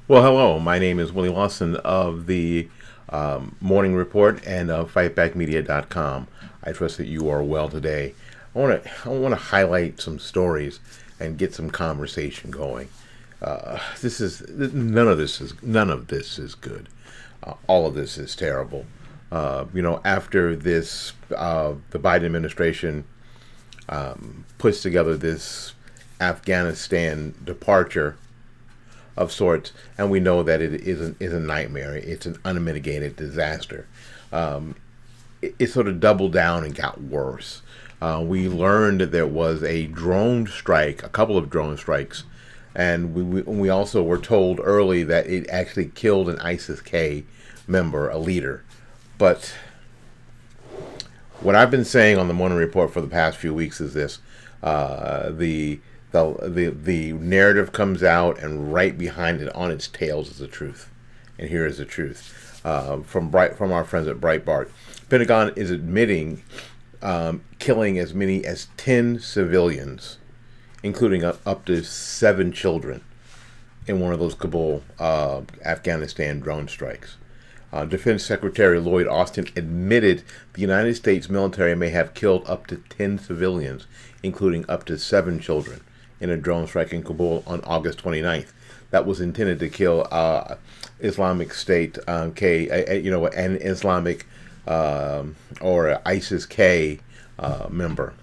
Well, hello. My name is Willie Lawson of the Morning Report and of FightbackMedia.com. I trust that you are well today. I want to highlight some stories and get some conversation going. This is none of this is good. All of this is terrible. After this, the Biden administration puts together this Afghanistan departure of sorts, and we know that it is a nightmare. It's an unmitigated disaster. Um, it sort of doubled down and got worse. We learned that there was a drone strike, a couple of drone strikes, and we also were told early that it actually killed an ISIS-K member, a leader. But what I've been saying on the Morning Report for the past few weeks is this: the narrative comes out, and right behind it, on its tails, is the truth. And here is the truth from our friends at Breitbart. Pentagon is admitting killing as many as 10 civilians, including up to 7 children, in one of those Kabul, Afghanistan drone strikes. Defense Secretary Lloyd Austin admitted the United States military may have killed up to 10 civilians, including up to 7 children, in a drone strike in Kabul on August 29th. That was intended to kill Islamic State an Islamic or ISIS-K member.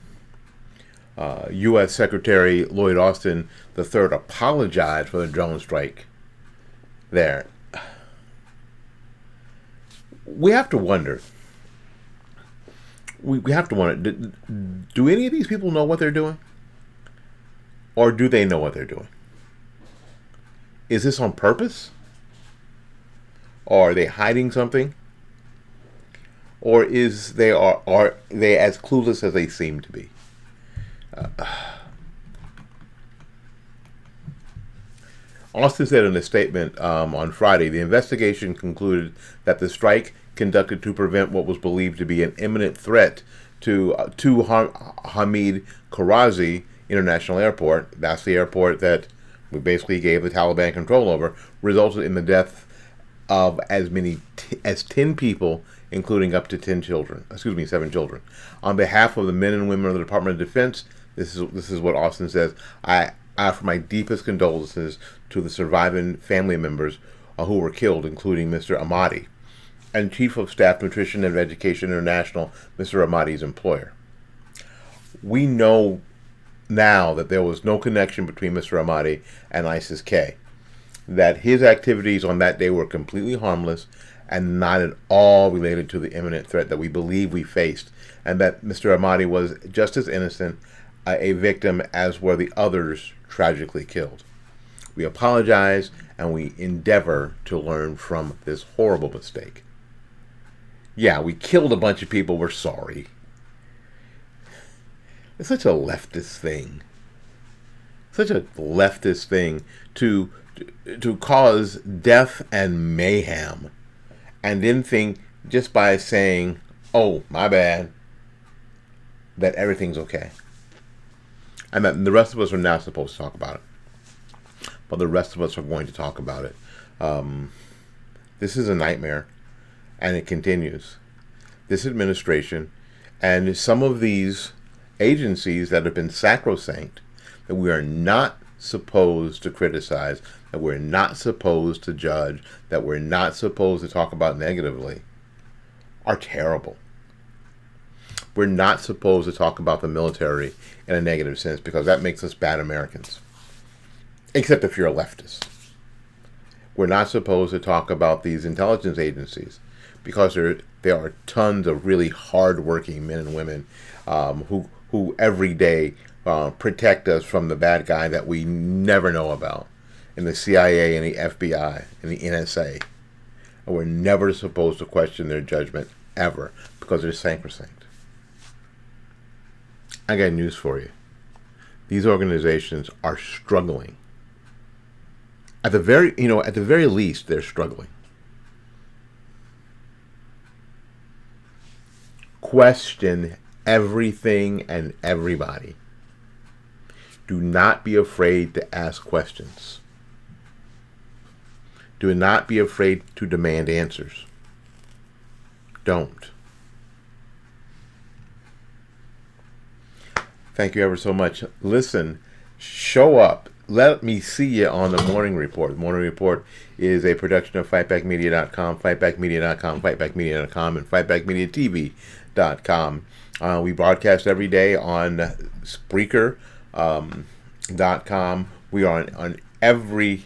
U.S. Secretary Lloyd Austin III apologized for the drone strike there. We have to wonder. We have to wonder, do any of these people know what they're doing? Or do they know what they're doing? Is this on purpose? Or are they hiding something? Or are they as clueless as they seem to be? Austin said in a statement on Friday, the investigation concluded that the strike conducted to prevent what was believed to be an imminent threat to Hamid Karazi International Airport, that's the airport that we basically gave the Taliban control over, resulted in the death of as many as 10 people, including up to 7 children. On behalf of the men and women of the Department of Defense, this is what Austin says: I offer my deepest condolences to the surviving family members who were killed, including Mr. Ahmadi, and Chief of Staff Nutrition and Education International, Mr. Ahmadi's employer. We know now that there was no connection between Mr. Ahmadi and ISIS-K, that his activities on that day were completely harmless and not at all related to the imminent threat that we believe we faced, and that Mr. Ahmadi was just as innocent, a victim, as were the others tragically killed. We apologize, and we endeavor to learn from this horrible mistake. Yeah, we killed a bunch of people, we're sorry. It's such a leftist thing. Such a leftist thing to cause death and mayhem, and then think, just by saying, "Oh, my bad," that everything's okay. And that the rest of us are not supposed to talk about it. But the rest of us are going to talk about it. This is a nightmare, and it continues. This administration and some of these agencies that have been sacrosanct, that we are not supposed to criticize, that we're not supposed to judge, that we're not supposed to talk about negatively, are terrible. We're not supposed to talk about the military in a negative sense, because that makes us bad Americans. Except if you're a leftist. We're not supposed to talk about these intelligence agencies, because there are tons of really hardworking men and women who every day protect us from the bad guy that we never know about, in the CIA and the FBI and the NSA. And we're never supposed to question their judgment, ever, because they're sacrosanct. I got news for you. These organizations are struggling. At the very least, they're struggling. Question everything and everybody. Do not be afraid to ask questions. Do not be afraid to demand answers. Don't. Thank you ever so much. Listen, show up. Let me see you on the Morning Report. The Morning Report is a production of fightbackmedia.com, fightbackmedia.com, fightbackmedia.com, and fightbackmediatv.com. We broadcast every day on Spreaker.com. We are on every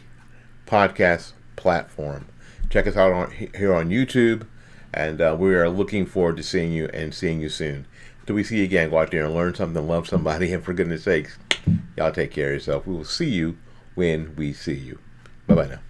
podcast platform. Check us out here on YouTube, and we are looking forward to seeing you soon. Till we see you again, go out there and learn something, love somebody, and for goodness sakes, y'all take care of yourself. We will see you when we see you. Bye-bye now.